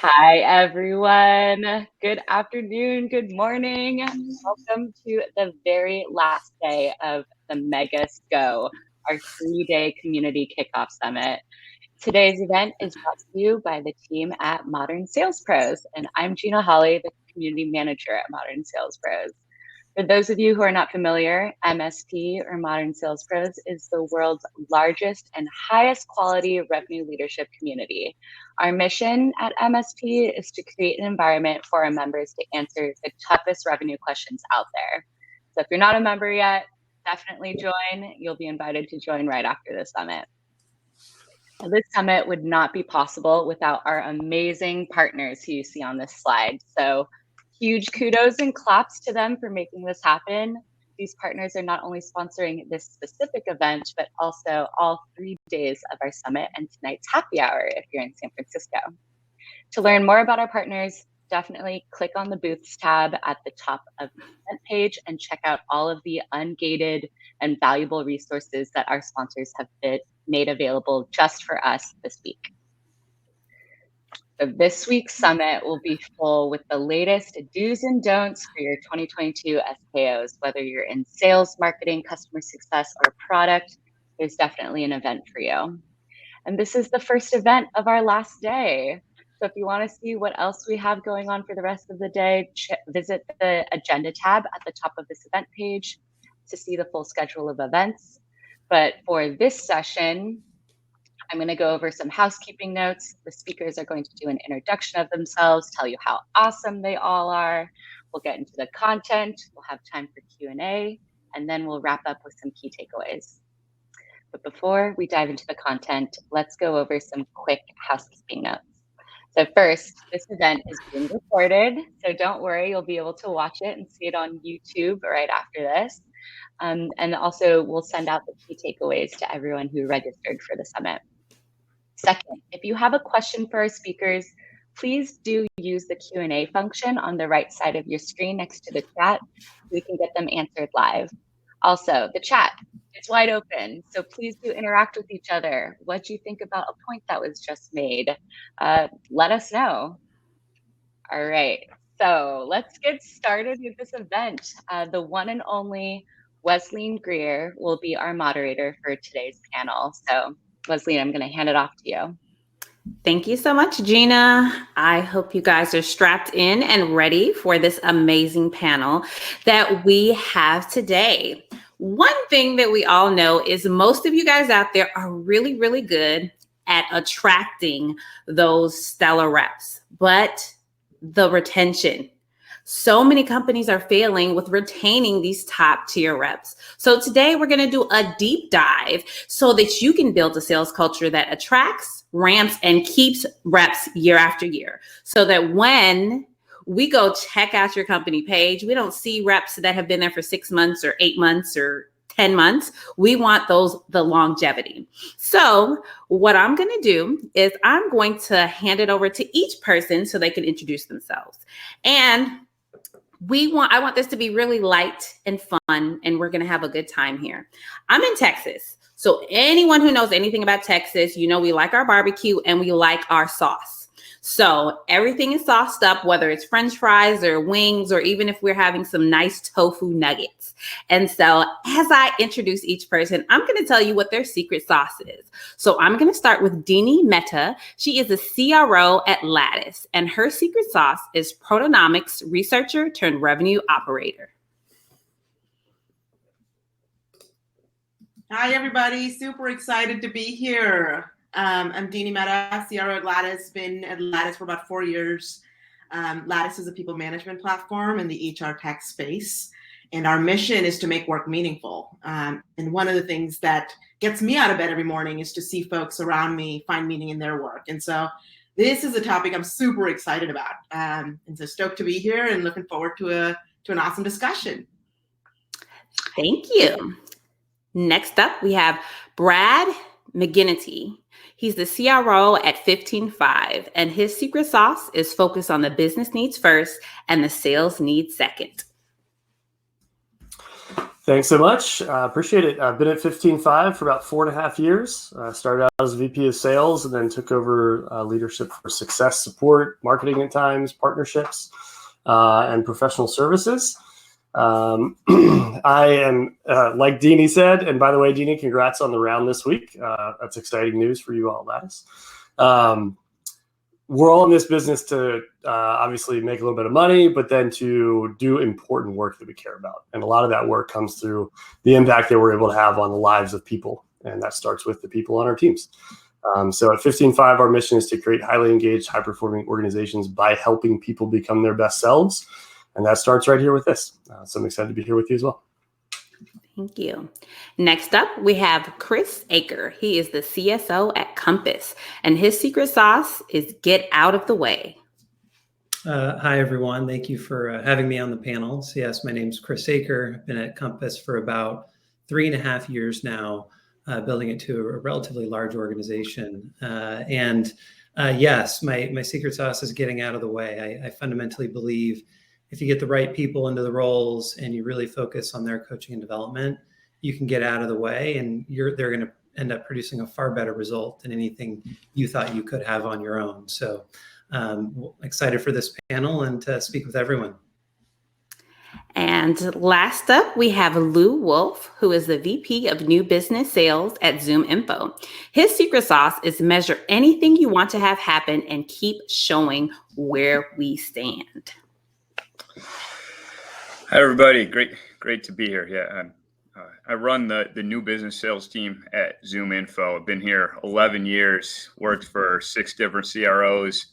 Hi, everyone. Good afternoon, good morning. Welcome to the very last day of the Mega Go, our 3-day community kickoff summit. Today's event is brought to you by the team at Modern Sales Pros, and I'm Gina Hawley, the community manager at Modern Sales Pros. For those of you who are not familiar, MSP, or Modern Sales Pros, is the world's largest and highest quality revenue leadership community. Our mission at MSP is to create an environment for our members to answer the toughest revenue questions out there. So if you're not a member yet, definitely join. You'll be invited to join right after the summit. Now, this summit would not be possible without our amazing partners who you see on this slide. So huge kudos and claps to them for making this happen. These partners are not only sponsoring this specific event, but also all 3 days of our summit and tonight's happy hour if you're in San Francisco. To learn more about our partners, definitely click on the Booths tab at the top of the event page and check out all of the ungated and valuable resources that our sponsors have made available just for us this week. So this week's summit will be full with the latest do's and don'ts for your 2022 SKOs. Whether you're in sales, marketing, customer success, or product, there's definitely an event for you. And this is the first event of our last day. So if you want to see what else we have going on for the rest of the day, visit the agenda tab at the top of this event page to see the full schedule of events. But for this session, I'm going to go over some housekeeping notes. The speakers are going to do an introduction of themselves, tell you how awesome they all are. We'll get into the content. We'll have time for Q&A, and then we'll wrap up with some key takeaways. But before we dive into the content, let's go over some quick housekeeping notes. So first, this event is being recorded, so don't worry, you'll be able to watch it and see it on YouTube right after this. And also, we'll send out the key takeaways to everyone who registered for the summit. Second, if you have a question for our speakers, please do use the Q&A function on the right side of your screen next to the chat. We can get them answered live. Also, the chat, it's wide open, so please do interact with each other. What do you think about a point that was just made? Let us know. All right, so let's get started with this event. The one and only Wesleyne Greer will be our moderator for today's panel. So Wesleyne, I'm going to hand it off to you. Thank you so much, Gina. I hope you guys are strapped in and ready for this amazing panel that we have today. One thing that we all know is most of you guys out there are really, really good at attracting those stellar reps, but the retention. So many companies are failing with retaining these top tier reps. So today we're going to do a deep dive so that you can build a sales culture that attracts, ramps, and keeps reps year after year. So that when we go check out your company page, we don't see reps that have been there for 6 months or 8 months or 10 months. We want the longevity. So what I'm going to do is I'm going to hand it over to each person so they can introduce themselves. And I want this to be really light and fun, and we're going to have a good time here. I'm in Texas. So anyone who knows anything about Texas, you know we like our barbecue and we like our sauce. So everything is sauced up, whether it's French fries or wings, or even if we're having some nice tofu nuggets. And so as I introduce each person, I'm going to tell you what their secret sauce is. So I'm going to start with Dini Mehta. She is a CRO at Lattice, and her secret sauce is proteomics researcher turned revenue operator. Hi, everybody. Super excited to be here. I'm Dini Mehta, CRO at Lattice. Been at Lattice for about 4 years. Lattice is a people management platform in the HR tech space. And our mission is to make work meaningful. And one of the things that gets me out of bed every morning is to see folks around me find meaning in their work. And so this is a topic I'm super excited about. And so stoked to be here and looking forward to an awesome discussion. Thank you. Next up, we have Brad McGinity. He's the CRO at 15.5, and his secret sauce is focused on the business needs first and the sales needs second. Thanks so much. Appreciate it. I've been at 15.5 for about 4.5 years. Started out as VP of sales and then took over leadership for success support, marketing at times, partnerships, and professional services. I am, like Dini said, and by the way, Dini, congrats on the round this week. That's exciting news for you all, Lattice. We're all in this business to obviously make a little bit of money, but then to do important work that we care about. And a lot of that work comes through the impact that we're able to have on the lives of people. And that starts with the people on our teams. So at 15.5, our mission is to create highly engaged, high-performing organizations by helping people become their best selves. And that starts right here with this. So I'm excited to be here with you as well. Thank you. Next up, we have Chris Aker. He is the CSO at Compass, and his secret sauce is get out of the way. Hi, everyone. Thank you for having me on the panel. So yes, my name is Chris Aker. I've been at Compass for about 3.5 years now, building it to a relatively large organization. Yes, my secret sauce is getting out of the way. I fundamentally believe if you get the right people into the roles and you really focus on their coaching and development, you can get out of the way and they're going to end up producing a far better result than anything you thought you could have on your own. So excited for this panel and to speak with everyone. And last up, we have Lou Wolf, who is the VP of New Business Sales at Zoominfo. His secret sauce is measure anything you want to have happen and keep showing where we stand. Hi, everybody. Great to be here. Yeah, I run the new business sales team at Zoominfo. I've been here 11 years, worked for 6 different CROs,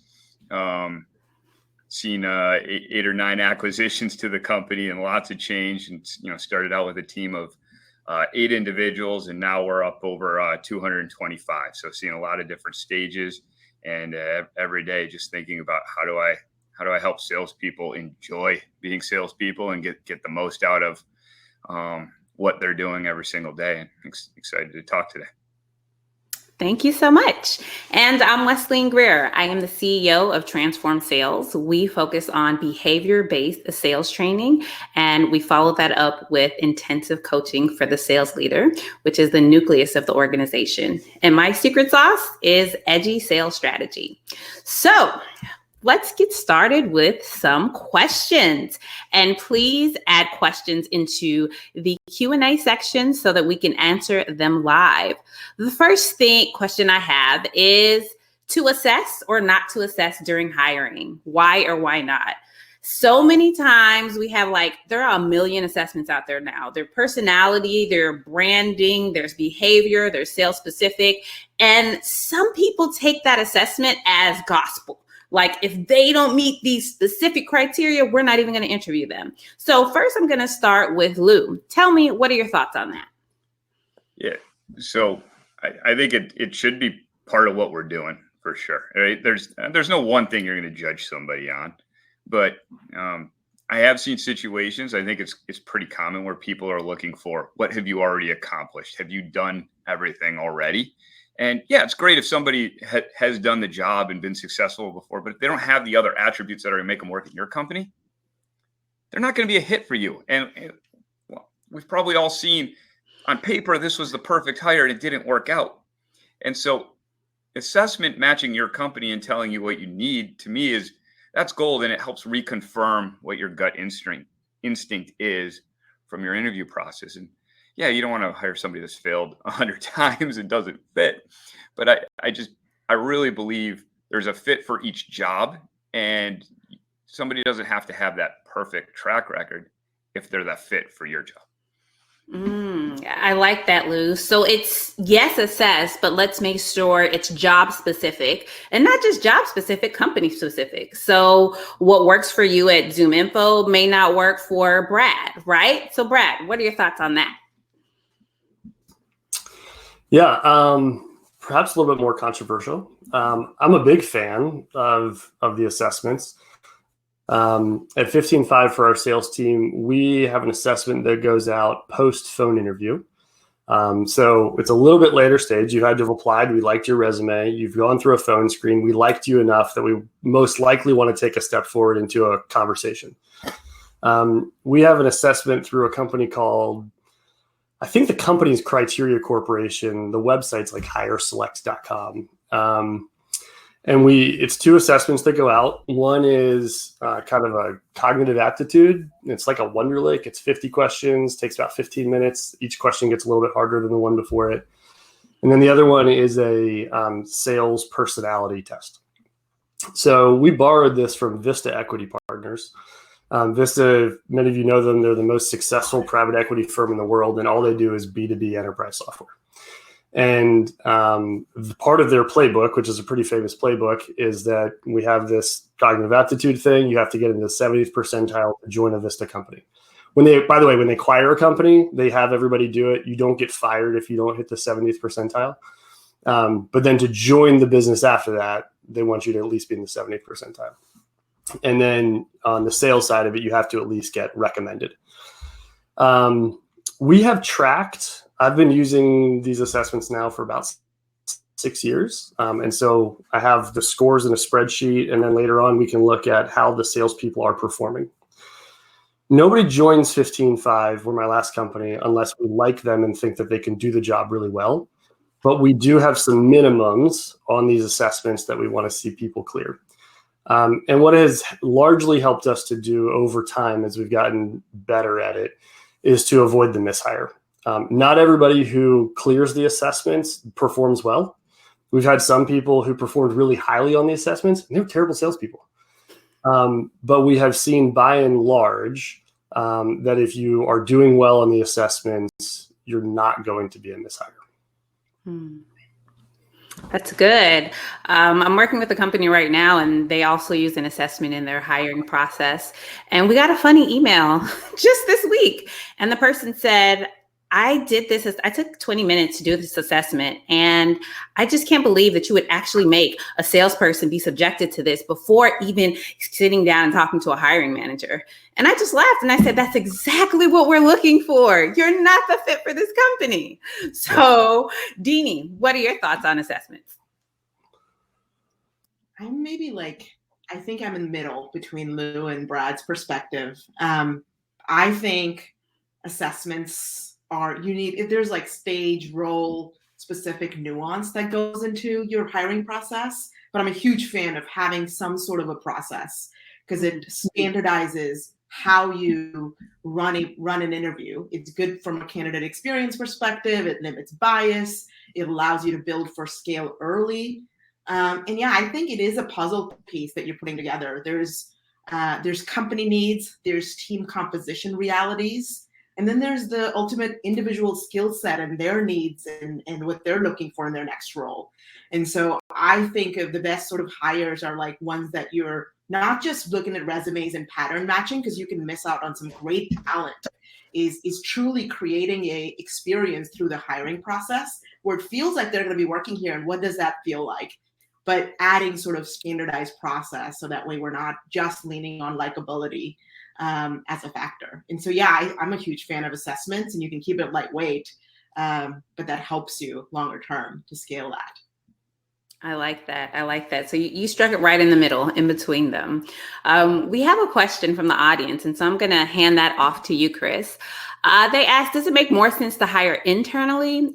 seen 8 or 9 acquisitions to the company and lots of change. And started out with a team of 8 individuals, and now we're up over 225. So seeing a lot of different stages, and every day just thinking about how do I help salespeople enjoy being salespeople and get the most out of what they're doing every single day. And excited to talk today. Thank you so much. And I'm Wesleyne Greer. I am the CEO of Transform Sales. We focus on behavior-based sales training, and we follow that up with intensive coaching for the sales leader, which is the nucleus of the organization. And my secret sauce is edgy sales strategy. So let's get started with some questions. And please add questions into the Q&A section so that we can answer them live. The first question I have is to assess or not to assess during hiring. Why or why not? So many times we have there are a million assessments out there now. Their personality, their branding, there's behavior, there's sales specific. And some people take that assessment as gospel. If they don't meet these specific criteria, we're not even going to interview them. So first, I'm going to start with Lou. Tell me, what are your thoughts on that? Yeah, so I think it should be part of what we're doing for sure. Right? There's no one thing you're going to judge somebody on, but I have seen situations. I think it's pretty common where people are looking for, what have you already accomplished? Have you done everything already? And yeah, it's great if somebody has done the job and been successful before, but if they don't have the other attributes that are going to make them work at your company, they're not going to be a hit for you. And well, we've probably all seen on paper, this was the perfect hire and it didn't work out. And so assessment matching your company and telling you what you need, to me, that's gold. And it helps reconfirm what your gut instinct is from your interview process. And yeah, you don't want to hire somebody that's failed 100 times and doesn't fit. But I really believe there's a fit for each job, and somebody doesn't have to have that perfect track record if they're that fit for your job. I like that, Lou. So it's, yes, assess, but let's make sure it's job specific, and not just job specific, company specific. So what works for you at Zoominfo may not work for Brad, right? So Brad, what are your thoughts on that? Yeah, perhaps a little bit more controversial. I'm a big fan of the assessments. At 15.5 for our sales team, we have an assessment that goes out post phone interview. So it's a little bit later stage. You had to have applied. We liked your resume. You've gone through a phone screen. We liked you enough that we most likely want to take a step forward into a conversation. We have an assessment through a company called I think the company's Criteria Corporation. The website's like hireselect.com. And it's 2 assessments that go out. One is kind of a cognitive aptitude. It's like a Wonderlic. It's 50 questions, takes about 15 minutes. Each question gets a little bit harder than the one before it. And then the other one is a sales personality test. So we borrowed this from Vista Equity Partners. Vista, many of you know them. They're the most successful private equity firm in the world, and all they do is B2B enterprise software. And part of their playbook, which is a pretty famous playbook, is that we have this cognitive aptitude thing. You have to get into the 70th percentile to join a Vista company. By the way, when they acquire a company, they have everybody do it. You don't get fired if you don't hit the 70th percentile. But then to join the business after that, they want you to at least be in the 70th percentile. And then on the sales side of it, you have to at least get recommended. We have tracked. I've been using these assessments now for about 6 years. And so I have the scores in a spreadsheet, and then later on we can look at how the salespeople are performing. Nobody joins 15.5, or my last company, unless we like them and think that they can do the job really well. But we do have some minimums on these assessments that we want to see people clear. And what has largely helped us to do over time as we've gotten better at it is to avoid the mishire. Not everybody who clears the assessments performs well. We've had some people who performed really highly on the assessments, and they were terrible salespeople. But we have seen by and large that if you are doing well on the assessments, you're not going to be a mishire. That's good. I'm working with a company right now, and they also use an assessment in their hiring process. And we got a funny email just this week. And the person said, I did this. I took 20 minutes to do this assessment, and I just can't believe that you would actually make a salesperson be subjected to this before even sitting down and talking to a hiring manager. And I just laughed and I said, that's exactly what we're looking for. You're not the fit for this company. So, Dini, what are your thoughts on assessments? I'm I think I'm in the middle between Lou and Brad's perspective. I think assessments there's like stage, role, specific nuance that goes into your hiring process, but I'm a huge fan of having some sort of a process because it standardizes how you run an interview. It's good from a candidate experience perspective. It limits bias. It allows you to build for scale early. And yeah, I think it is a puzzle piece that you're putting together. There's company needs, there's team composition realities, and then there's the ultimate individual skill set and their needs and what they're looking for in their next role. And so I think of the best sort of hires are like ones that you're not just looking at resumes and pattern matching, because you can miss out on some great talent, is truly creating a experience through the hiring process where it feels like they're going to be working here. And what does that feel like? But adding sort of standardized process so that way we're not just leaning on likability as a factor. And so, yeah, I'm a huge fan of assessments, and you can keep it lightweight, but that helps you longer term to scale that. I like that. So you struck it right in the middle, in between them. We have a question from the audience, and so I'm going to hand that off to you, Chris. They asked, does it make more sense to hire externally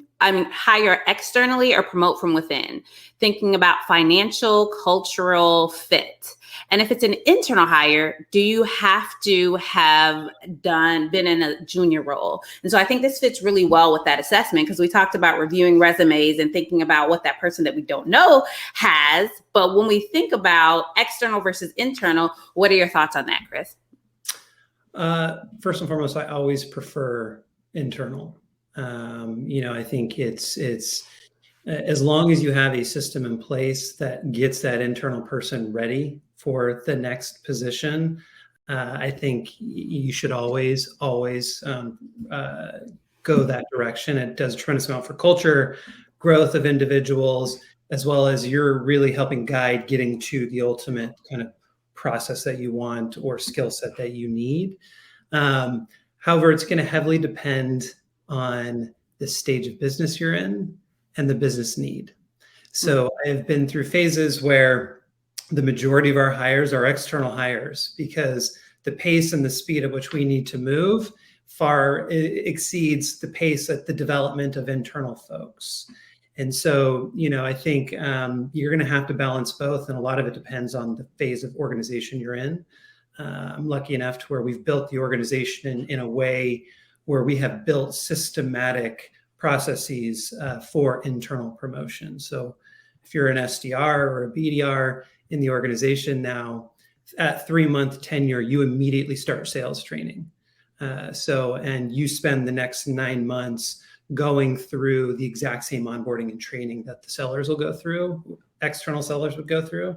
or promote from within? Thinking about financial, cultural fit. And if it's an internal hire, do you have to have been in a junior role? And so I think this fits really well with that assessment, because we talked about reviewing resumes and thinking about what that person that we don't know has. But when we think about external versus internal, what are your thoughts on that, Chris? First and foremost, I always prefer internal. I think it's as long as you have a system in place that gets that internal person ready for the next position, I think you should always go that direction. It does a tremendous amount for culture, growth of individuals, as well as you're really helping guide getting to the ultimate kind of process that you want or skill set that you need. However, it's going to heavily depend on the stage of business you're in and the business need. So I've been through phases where the majority of our hires are external hires because the pace and the speed at which we need to move, far exceeds the pace at the development of internal folks. And so, I think you're going to have to balance both. And a lot of it depends on the phase of organization you're in. I'm lucky enough to where we've built the organization in a way where we have built systematic processes for internal promotion. So if you're an SDR or a BDR in the organization now, at 3-month tenure, you immediately start sales training. And you spend the next 9 months going through the exact same onboarding and training that the sellers will go through, external sellers would go through.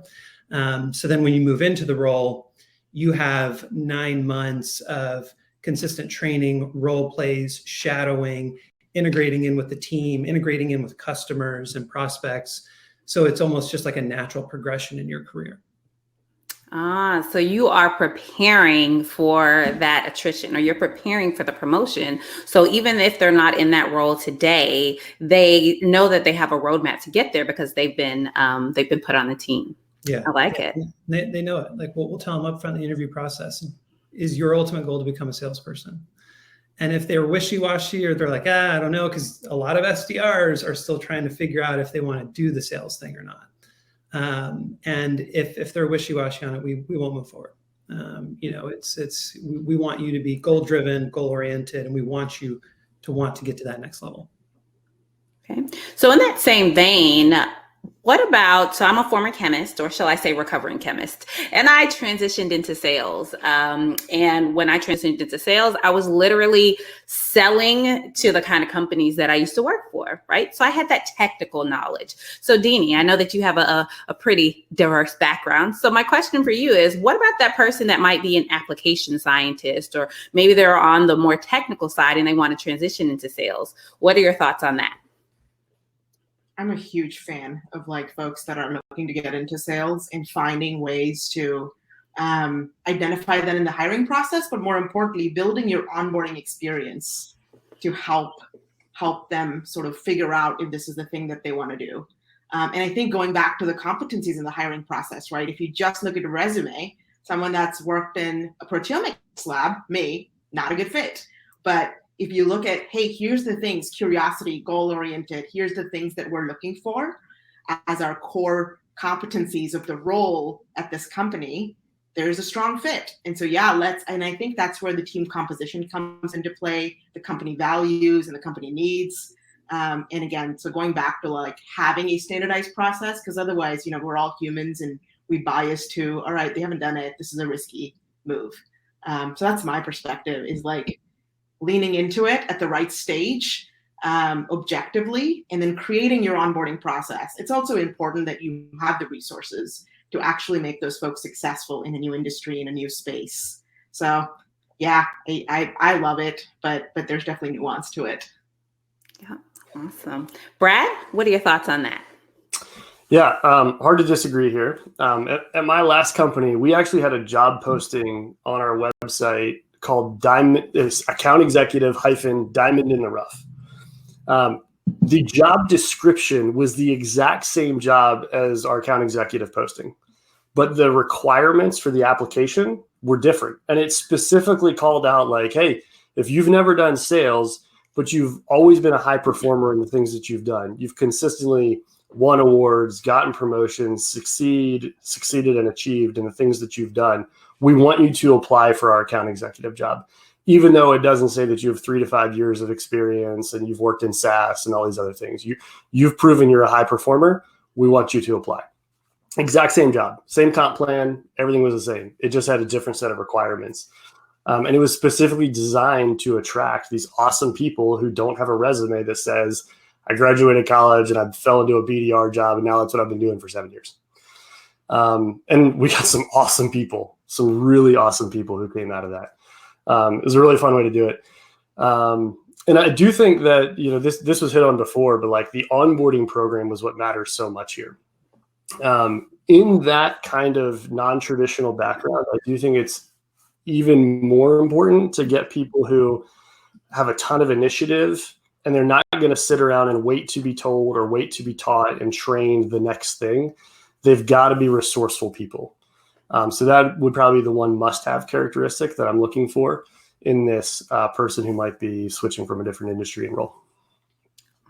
So then when you move into the role, you have 9 months of consistent training, role plays, shadowing, integrating in with the team, integrating in with customers and prospects. So it's almost just like a natural progression in your career. So you are preparing for that attrition, or you're preparing for the promotion. So even if they're not in that role today, they know that they have a roadmap to get there because they've been put on the team. Yeah, I like it. They know it. Like we'll tell them up front in the interview process: is your ultimate goal to become a salesperson? And if they're wishy-washy or they're like, I don't know, because a lot of SDRs are still trying to figure out if they want to do the sales thing or not. And if they're wishy-washy on it, we won't move forward. We want you to be goal-driven, goal-oriented, and we want you to want to get to that next level. Okay. So in that same vein, what about, so I'm a former chemist, or shall I say recovering chemist, and I transitioned into sales. And when I transitioned into sales, I was literally selling to the kind of companies that I used to work for, right? So I had that technical knowledge. So Dini, I know that you have a pretty diverse background. So my question for you is, what about that person that might be an application scientist, or maybe they're on the more technical side and they want to transition into sales? What are your thoughts on that? I'm a huge fan of folks that are looking to get into sales and finding ways to identify that in the hiring process, but more importantly, building your onboarding experience to help them sort of figure out if this is the thing that they want to do. And I think going back to the competencies in the hiring process, right? If you just look at a resume, someone that's worked in a proteomics lab, not a good fit. But if you look at, hey, here's the things, curiosity, goal-oriented, here's the things that we're looking for as our core competencies of the role at this company, there's a strong fit. And so, and I think that's where the team composition comes into play, the company values and the company needs. And again, so going back to having a standardized process, because otherwise, we're all humans and we bias to, all right, they haven't done it, this is a risky move. So that's my perspective, is leaning into it at the right stage, objectively, and then creating your onboarding process. It's also important that you have the resources to actually make those folks successful in a new industry, in a new space. So I love it, but there's definitely nuance to it. Yeah, awesome. Brad, what are your thoughts on that? Yeah, hard to disagree here. At my last company, we actually had a job posting on our website called account executive - diamond in the rough. The job description was the exact same job as our account executive posting, but the requirements for the application were different. And it specifically called out hey, if you've never done sales, but you've always been a high performer in the things that you've done, you've consistently won awards, gotten promotions, succeeded and achieved in the things that you've done, we want you to apply for our account executive job, even though it doesn't say that you have 3 to 5 years of experience and you've worked in SaaS and all these other things. You've proven you're a high performer. We want you to apply. Exact same job, same comp plan. Everything was the same. It just had a different set of requirements. And it was specifically designed to attract these awesome people who don't have a resume that says, I graduated college and I fell into a BDR job, and now that's what I've been doing for 7 years. And we got some awesome people, some really awesome people who came out of that. It was a really fun way to do it. And I do think that, this was hit on before, but the onboarding program was what matters so much here. In that kind of non-traditional background, I do think it's even more important to get people who have a ton of initiative, and they're not going to sit around and wait to be told or wait to be taught and trained the next thing. They've got to be resourceful people. So that would probably be the one must-have characteristic that I'm looking for, in this person who might be switching from a different industry and role.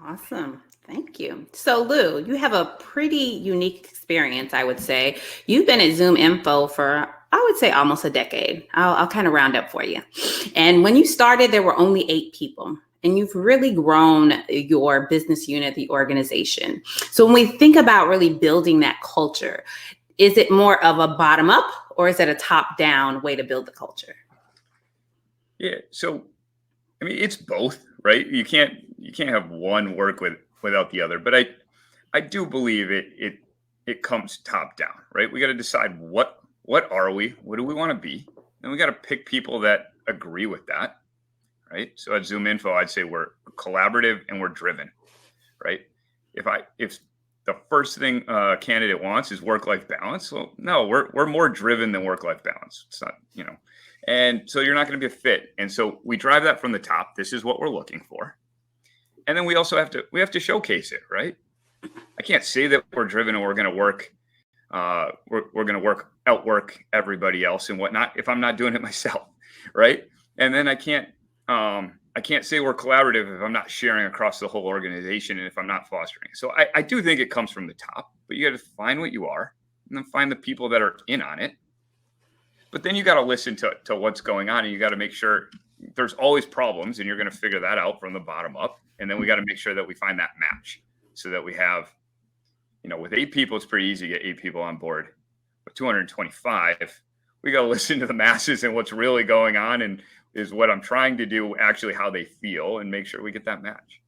Awesome. Thank you. So Lou, you have a pretty unique experience, I would say. You've been at Zoominfo for, I would say, almost a decade. I'll kind of round up for you. And when you started, there were only 8 people. And you've really grown your business unit, the organization. So when we think about really building that culture, is it more of a bottom up or is it a top down way to build the culture? Yeah. So, I mean, it's both, right? You can't have one work without the other. But I do believe it comes top down, right? We got to decide what are we? What do we want to be? And we got to pick people that agree with that. Right. So at Zoominfo, I'd say we're collaborative and we're driven. Right. If the first thing a candidate wants is work-life balance, well, no, we're more driven than work-life balance. It's not, and so you're not going to be a fit. And so we drive that from the top. This is what we're looking for. And then we also have to showcase it. Right. I can't say that we're driven and we're going to work. We're going to outwork everybody else and whatnot if I'm not doing it myself. Right. And then I can't say we're collaborative if I'm not sharing across the whole organization and if I'm not fostering. So I do think it comes from the top, but you got to find what you are and then find the people that are in on it. But then you got to listen to what's going on and you got to make sure there's always problems and you're going to figure that out from the bottom up. And then we got to make sure that we find that match so that we have, with 8 people, it's pretty easy to get 8 people on board. With 225, we got to listen to the masses and what's really going on and is what I'm trying to do actually how they feel and make sure we get that match.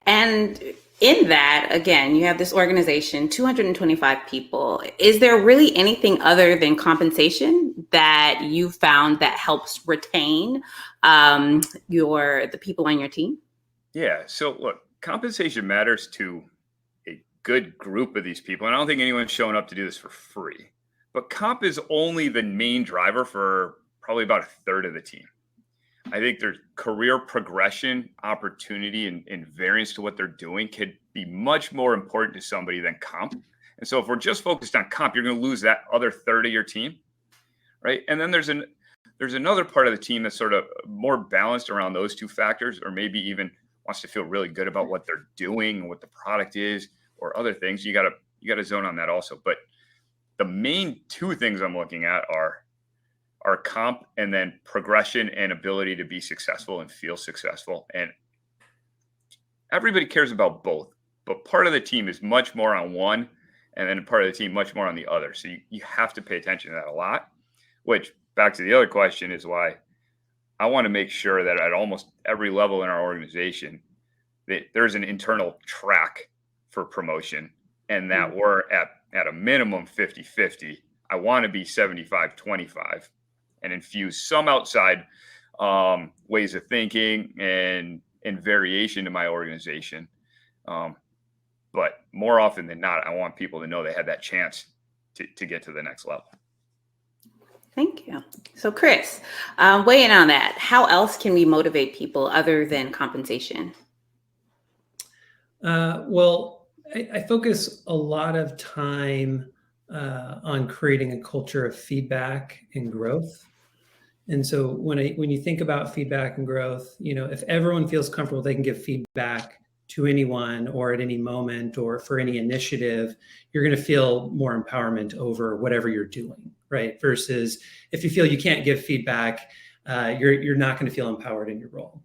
And in that, again, you have this organization, 225 people. Is there really anything other than compensation that you found that helps retain the people on your team? Yeah. So look, compensation matters to a good group of these people. And I don't think anyone's showing up to do this for free. But comp is only the main driver for probably about a third of the team. I think there's career progression, opportunity, and variance to what they're doing could be much more important to somebody than comp. And so if we're just focused on comp, you're going to lose that other third of your team, right? And then there's another part of the team that's sort of more balanced around those 2 factors, or maybe even wants to feel really good about what they're doing, what the product is, or other things. You got to zone on that also. But the main 2 things I'm looking at are comp and then progression and ability to be successful and feel successful. And everybody cares about both, but part of the team is much more on one and then part of the team much more on the other. So you have to pay attention to that a lot, which back to the other question is why I want to make sure that at almost every level in our organization, that there's an internal track for promotion and that we're at a minimum 50-50. I want to be 75-25. And infuse some outside ways of thinking and variation to my organization. But more often than not, I want people to know they had that chance to get to the next level. Thank you. So Chris, weigh in on that. How else can we motivate people other than compensation? Well, I focus a lot of time on creating a culture of feedback and growth. And so when you think about feedback and growth, if everyone feels comfortable, they can give feedback to anyone or at any moment or for any initiative, you're going to feel more empowerment over whatever you're doing, right? Versus if you feel you can't give feedback, you're not going to feel empowered in your role.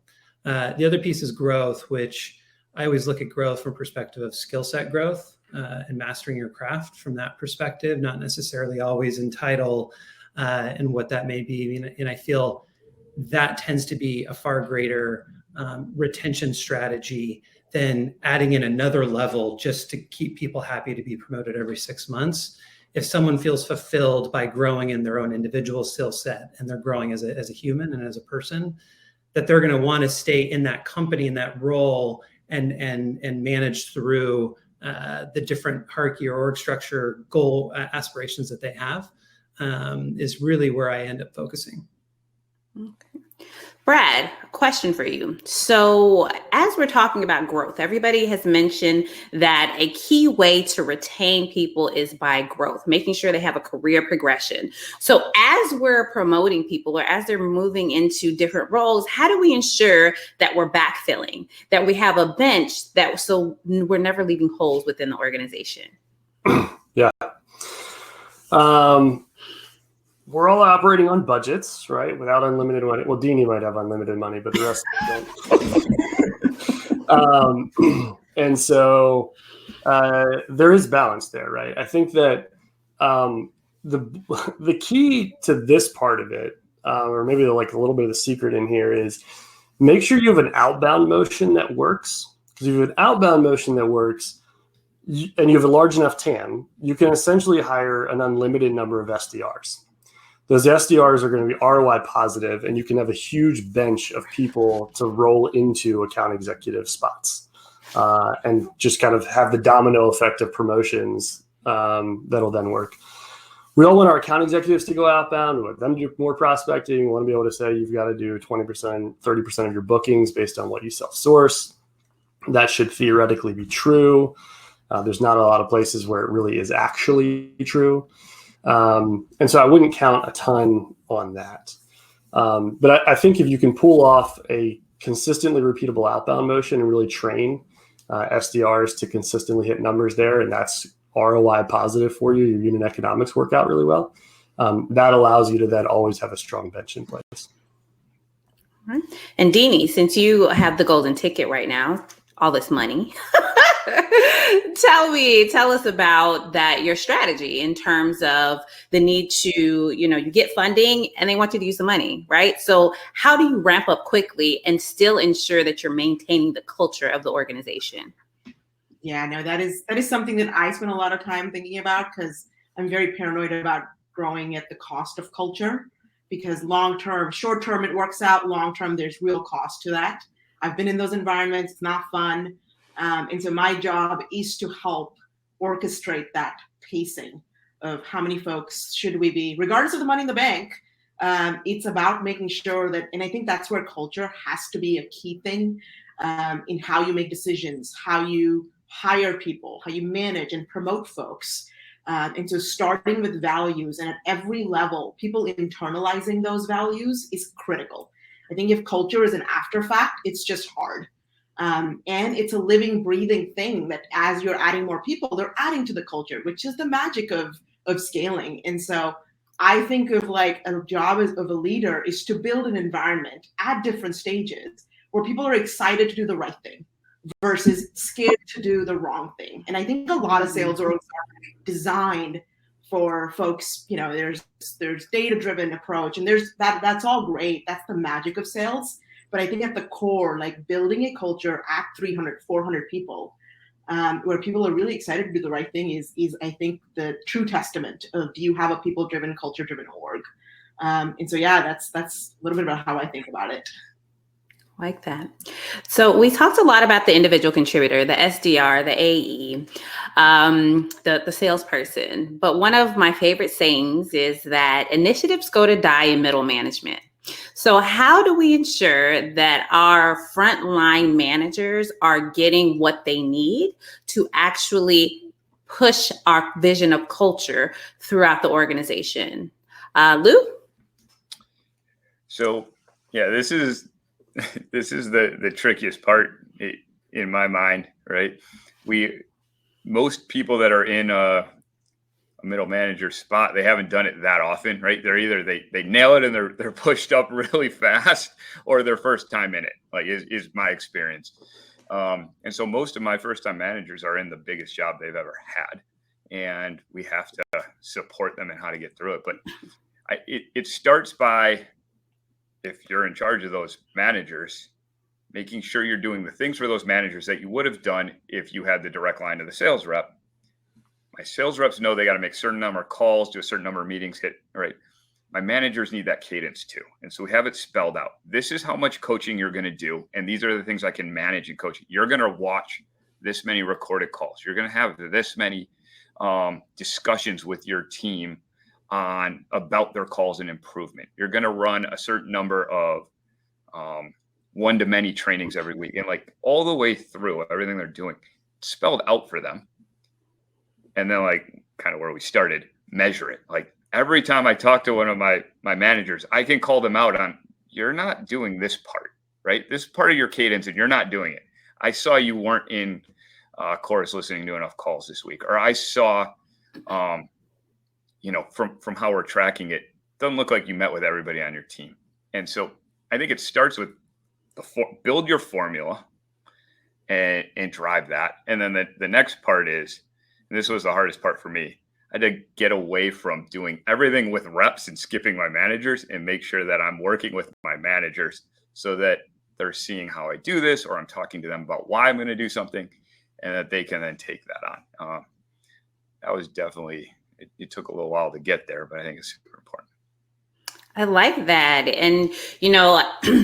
The other piece is growth, which I always look at growth from perspective of skill set growth and mastering your craft from that perspective, not necessarily always in title and what that may be. And I feel that tends to be a far greater retention strategy than adding in another level just to keep people happy to be promoted every 6 months. If someone feels fulfilled by growing in their own individual skill set and they're growing as a human and as a person, that they're going to want to stay in that company, in that role, and manage through the different hierarchy or org structure goal aspirations that they have. Is really where I end up focusing. Okay. Brad, question for you. So as we're talking about growth, everybody has mentioned that a key way to retain people is by growth, making sure they have a career progression. So as we're promoting people or as they're moving into different roles, how do we ensure that we're backfilling, that we have a bench that so we're never leaving holes within the organization? Yeah. We're all operating on budgets, right? Without unlimited money. Well, Dini might have unlimited money, but the rest don't. And so there is balance there, right? I think that the key to this part of it, or maybe like a little bit of the secret in here, is make sure you have an outbound motion that works. Because if you have an outbound motion that works, and you have a large enough TAM, you can essentially hire an unlimited number of SDRs. Those SDRs are going to be ROI positive, and you can have a huge bench of people to roll into account executive spots, and just kind of have the domino effect of promotions that'll then work. We all want our account executives to go outbound. We want them to do more prospecting. We want to be able to say you've got to do 20%, 30% of your bookings based on what you self-source. That should theoretically be true. There's not a lot of places where it really is actually true. And so I wouldn't count a ton on that. But I think if you can pull off a consistently repeatable outbound motion and really train SDRs to consistently hit numbers there, and that's ROI positive for you, your unit economics work out really well. That allows you to then always have a strong bench in place. All right. And Dini, since you have the golden ticket right now, all this money, tell us about that, your strategy in terms of the need to, you get funding and they want you to use the money, right? So how do you ramp up quickly and still ensure that you're maintaining the culture of the organization? Yeah, no, that is something that I spend a lot of time thinking about, because I'm very paranoid about growing at the cost of culture, because short term, it works out. Long term, there's real cost to that. I've been in those environments. It's not fun. And so my job is to help orchestrate that pacing of how many folks should we be, regardless of the money in the bank. It's about making sure that, and I think that's where culture has to be a key thing in how you make decisions, how you hire people, how you manage and promote folks. And so starting with values, and at every level, people internalizing those values is critical. I think if culture is an after fact, it's just hard. And it's a living, breathing thing that as you're adding more people, they're adding to the culture, which is the magic of scaling. And so I think of like a job of a leader is to build an environment at different stages where people are excited to do the right thing versus scared to do the wrong thing. And I think a lot of sales orgs are designed for folks, there's data-driven approach, and that's all great. That's the magic of sales. But I think at the core, like building a culture at 300, 400 people, where people are really excited to do the right thing is I think the true testament of, do you have a people-driven, culture-driven org? And so, yeah, that's a little bit about how I think about it. Like that. So we talked a lot about the individual contributor, the SDR, the AE, the salesperson. But one of my favorite sayings is that initiatives go to die in middle management. So how do we ensure that our frontline managers are getting what they need to actually push our vision of culture throughout the organization? Lou? So, yeah, this is the trickiest part in my mind, right? Most people that are in a middle manager spot, they haven't done it that often, right? They're either they nail it and they're pushed up really fast, or their first time in it, like is my experience. And so most of my first time managers are in the biggest job they've ever had, and we have to support them in how to get through it. But it starts by, if you're in charge of those managers, making sure you're doing the things for those managers that you would have done if you had the direct line to the sales rep. My sales reps know they got to make a certain number of calls, do a certain number of meetings, hit, right? My managers need that cadence too. And so we have it spelled out. This is how much coaching you're going to do. And these are the things I can manage and coach. You're going to watch this many recorded calls. You're going to have this many discussions with your team on about their calls and improvement. You're going to run a certain number of one-to-many trainings every week, and like all the way through everything they're doing spelled out for them. And then like kind of where we started, measure it. Like every time I talk to one of my managers, I can call them out on, you're not doing this part, right? This part of your cadence and you're not doing it. I saw you weren't in chorus listening to enough calls this week, or I saw, from how we're tracking it, doesn't look like you met with everybody on your team. And so I think it starts with build your formula and drive that. And then the next part is, and this was the hardest part for me, I had to get away from doing everything with reps and skipping my managers and make sure that I'm working with my managers so that they're seeing how I do this, or I'm talking to them about why I'm going to do something, and that they can then take that on. That was definitely, it took a little while to get there, but I think it's super important. I like that. And,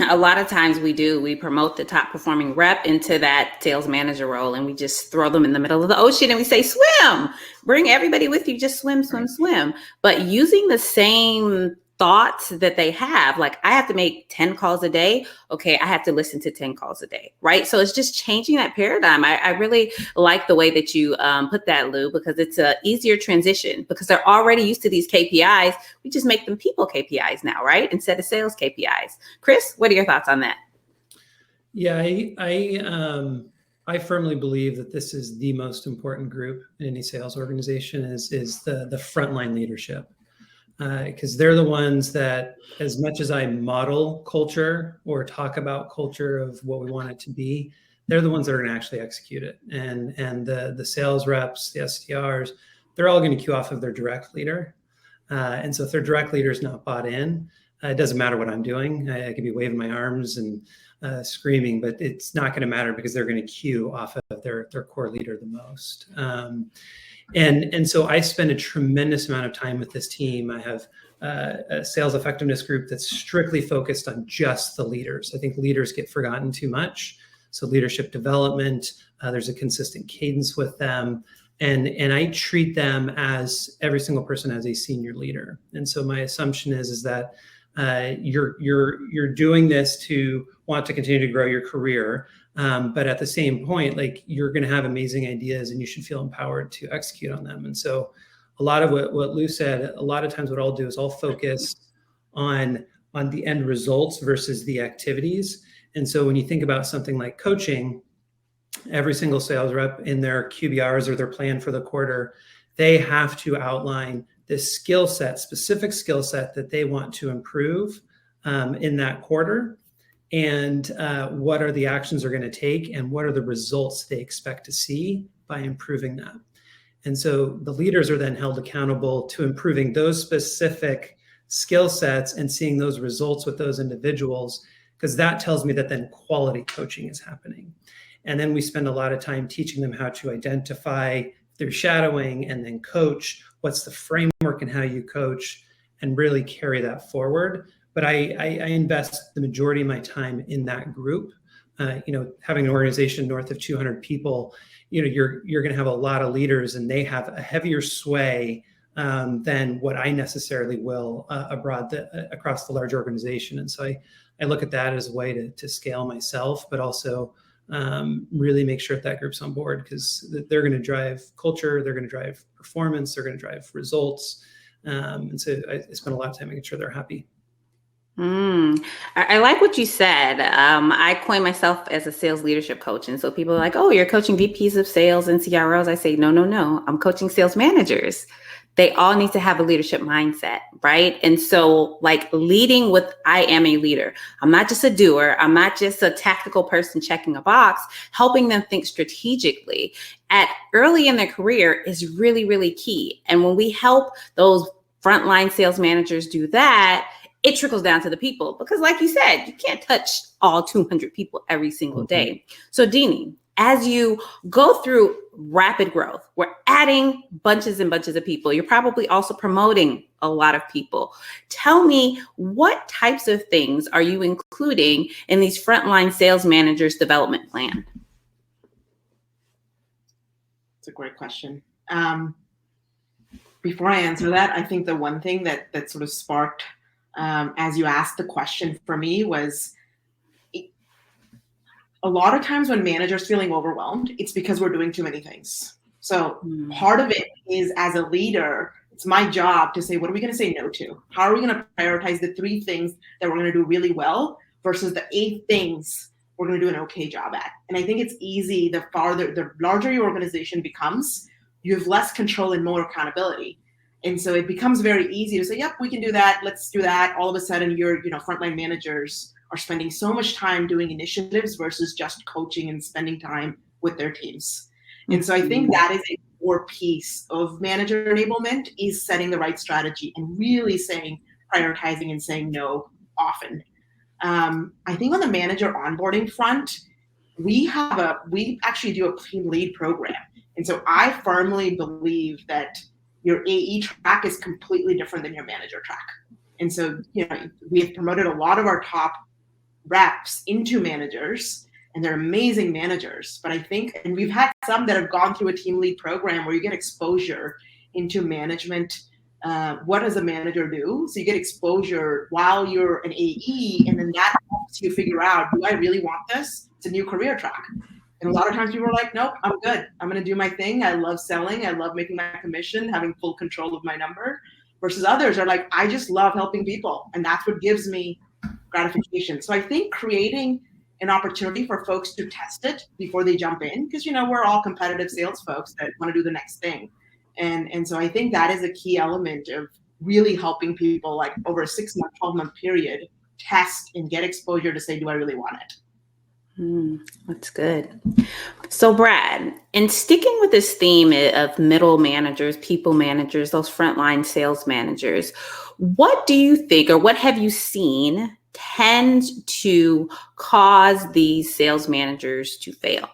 a lot of times we promote the top performing rep into that sales manager role, and we just throw them in the middle of the ocean and we say, swim, bring everybody with you, just swim, swim, swim. But using the same thoughts that they have, like I have to make 10 calls a day. Okay, I have to listen to 10 calls a day, right? So it's just changing that paradigm. I really like the way that you put that, Lou, because it's a easier transition because they're already used to these KPIs. We just make them people KPIs now, right? Instead of sales KPIs. Chris, what are your thoughts on that? Yeah, I firmly believe that this is the most important group in any sales organization is the frontline leadership. Because they're the ones that, as much as I model culture or talk about culture of what we want it to be, they're the ones that are going to actually execute it. And the sales reps, the SDRs, they're all going to cue off of their direct leader. And so if their direct leader is not bought in, it doesn't matter what I'm doing. I could be waving my arms and screaming, but it's not going to matter because they're going to cue off of their core leader the most. And so I spend a tremendous amount of time with this team. I have a sales effectiveness group that's strictly focused on just the leaders. I think leaders get forgotten too much. So leadership development, there's a consistent cadence with them. And I treat them as every single person as a senior leader. And so my assumption is that you're doing this to want to continue to grow your career. But at the same point, like you're going to have amazing ideas and you should feel empowered to execute on them. And so a lot of what Lou said, a lot of times what I'll do is I'll focus on the end results versus the activities. And so when you think about something like coaching, every single sales rep in their QBRs or their plan for the quarter, they have to outline this skill set, specific skill set that they want to improve in that quarter. And what are the actions they're going to take and what are the results they expect to see by improving that. And so the leaders are then held accountable to improving those specific skill sets and seeing those results with those individuals, because that tells me that then quality coaching is happening. And then we spend a lot of time teaching them how to identify through shadowing and then coach, what's the framework and how you coach, and really carry that forward. But I invest the majority of my time in that group. Having an organization north of 200 people, you're going to have a lot of leaders, and they have a heavier sway than what I necessarily will across the large organization. And so I look at that as a way to scale myself, but also really make sure that group's on board, because they're going to drive culture, they're going to drive performance, they're going to drive results. And so I spend a lot of time making sure they're happy. I like what you said. I coin myself as a sales leadership coach. And so people are like, oh, you're coaching VPs of sales and CROs. I say, no. I'm coaching sales managers. They all need to have a leadership mindset, right? And so like leading with, I am a leader. I'm not just a doer. I'm not just a tactical person checking a box. Helping them think strategically at early in their career is really, really key. And when we help those frontline sales managers do that, it trickles down to the people, because like you said, you can't touch all 200 people every single day. So Dini, as you go through rapid growth, we're adding bunches and bunches of people. You're probably also promoting a lot of people. Tell me, what types of things are you including in these frontline sales managers development plan? It's a great question. before I answer that, I think the one thing that sort of sparked as you asked the question for me was a lot of times when managers feeling overwhelmed, it's because we're doing too many things. So part of it is, as a leader, it's my job to say, what are we going to say no to? How are we going to prioritize the 3 things that we're going to do really well versus the 8 things we're going to do an okay job at? And I think it's easy, the larger your organization becomes, you have less control and more accountability. And so it becomes very easy to say, yep, we can do that. Let's do that. All of a sudden, your frontline managers are spending so much time doing initiatives versus just coaching and spending time with their teams. And so I think that is a core piece of manager enablement, is setting the right strategy and really prioritizing and saying no often. I think on the manager onboarding front, we actually do a team lead program. And so I firmly believe that your AE track is completely different than your manager track. And so, we have promoted a lot of our top reps into managers, and they're amazing managers. But I think, and we've had some that have gone through a team lead program where you get exposure into management. What does a manager do? So you get exposure while you're an AE, and then that helps you figure out, do I really want this? It's a new career track. And a lot of times people are like, nope, I'm good. I'm going to do my thing. I love selling. I love making my commission, having full control of my number. Versus others are like, I just love helping people. And that's what gives me gratification. So I think creating an opportunity for folks to test it before they jump in, because, we're all competitive sales folks that want to do the next thing. And so I think that is a key element of really helping people, like over a 6-month, 12-month period, test and get exposure to say, do I really want it? That's good. So Brad, in sticking with this theme of middle managers, people managers, those frontline sales managers, what do you think, or what have you seen tend to cause these sales managers to fail?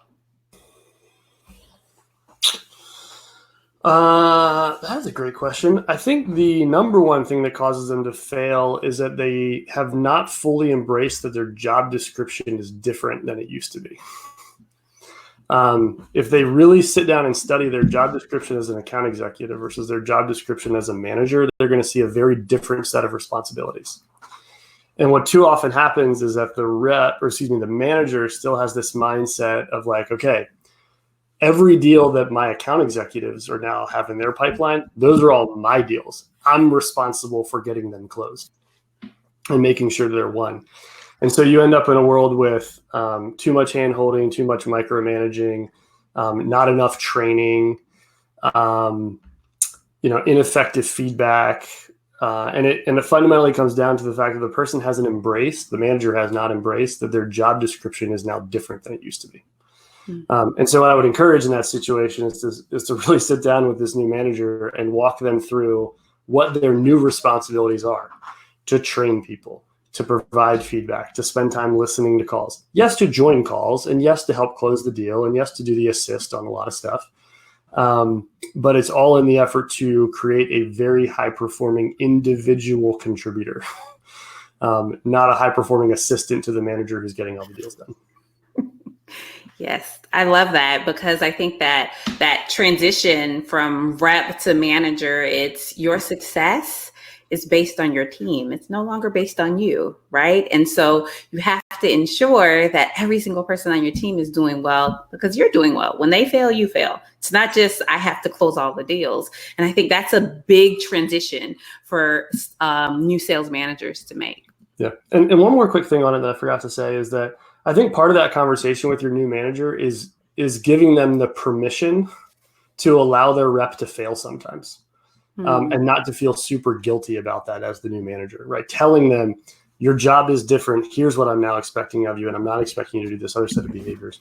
That's a great question. I think the number one thing that causes them to fail is that they have not fully embraced that their job description is different than it used to be. If they really sit down and study their job description as an account executive versus their job description as a manager, they're going to see a very different set of responsibilities. And what too often happens is that the manager still has this mindset of like, okay, every deal that my account executives are now have in their pipeline, those are all my deals. I'm responsible for getting them closed and making sure they're won. And so you end up in a world with too much hand-holding, too much micromanaging, not enough training, ineffective feedback. And it fundamentally comes down to the fact that the person hasn't embraced, the manager has not embraced that their job description is now different than it used to be. And so what I would encourage in that situation is to really sit down with this new manager and walk them through what their new responsibilities are: to train people, to provide feedback, to spend time listening to calls. Yes, to join calls, and yes, to help close the deal, and yes, to do the assist on a lot of stuff. But it's all in the effort to create a very high-performing individual contributor, not a high-performing assistant to the manager who's getting all the deals done. Yes, I love that, because I think that transition from rep to manager, it's your success is based on your team. It's no longer based on you, right? And so you have to ensure that every single person on your team is doing well, because you're doing well. When they fail, you fail. It's not just, I have to close all the deals. And I think that's a big transition for new sales managers to make. Yeah. And one more quick thing on it that I forgot to say is that I think part of that conversation with your new manager is giving them the permission to allow their rep to fail sometimes, and not to feel super guilty about that as the new manager, right? Telling them your job is different. Here's what I'm now expecting of you, and I'm not expecting you to do this other set of behaviors.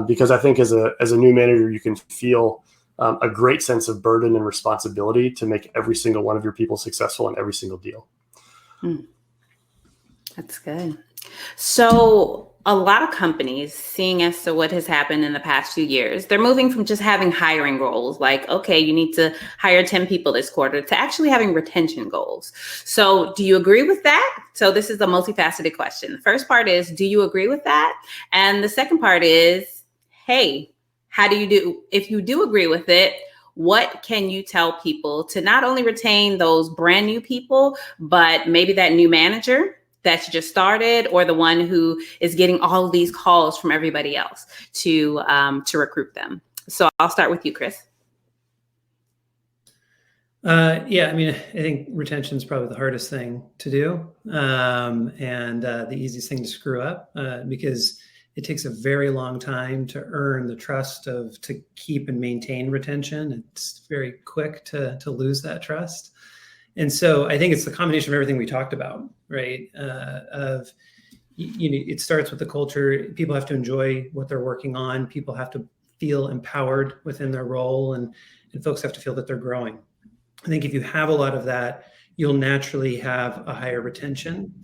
Because I think as a new manager, you can feel a great sense of burden and responsibility to make every single one of your people successful in every single deal. That's good. So a lot of companies, seeing as to what has happened in the past few years, they're moving from just having hiring goals, like, okay, you need to hire 10 people this quarter, to actually having retention goals. So do you agree with that? So this is a multifaceted question. The first part is, do you agree with that? And the second part is, hey, how do you do, if you do agree with it, what can you tell people to not only retain those brand new people, but maybe that new manager that's just started, or the one who is getting all of these calls from everybody else to recruit them? So I'll start with you, Chris. Yeah, I mean, I think retention is probably the hardest thing to do, and the easiest thing to screw up, because it takes a very long time to earn the trust to keep and maintain retention. It's very quick to lose that trust. And so I think it's the combination of everything we talked about, right? It starts with the culture. People have to enjoy what they're working on. People have to feel empowered within their role, and folks have to feel that they're growing. I think if you have a lot of that, you'll naturally have a higher retention.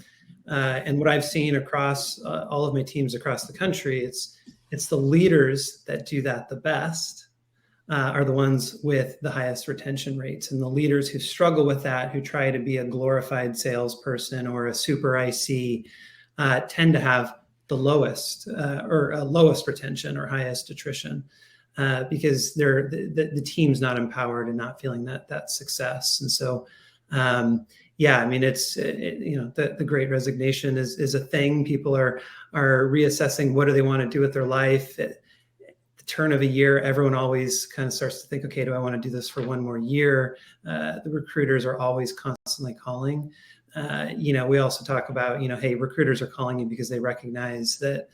And what I've seen across all of my teams across the country, it's the leaders that do that the best are the ones with the highest retention rates. And the leaders who struggle with that, who try to be a glorified salesperson or a super IC, tend to have the lowest lowest retention or highest attrition. Because the team's not empowered and not feeling that success. And so, yeah, I mean, the Great Resignation is a thing. People are reassessing what do they want to do with their life. At the turn of a year, everyone always kind of starts to think, okay, do I want to do this for one more year? The recruiters are always constantly calling. We also talk about, hey, recruiters are calling you because they recognize that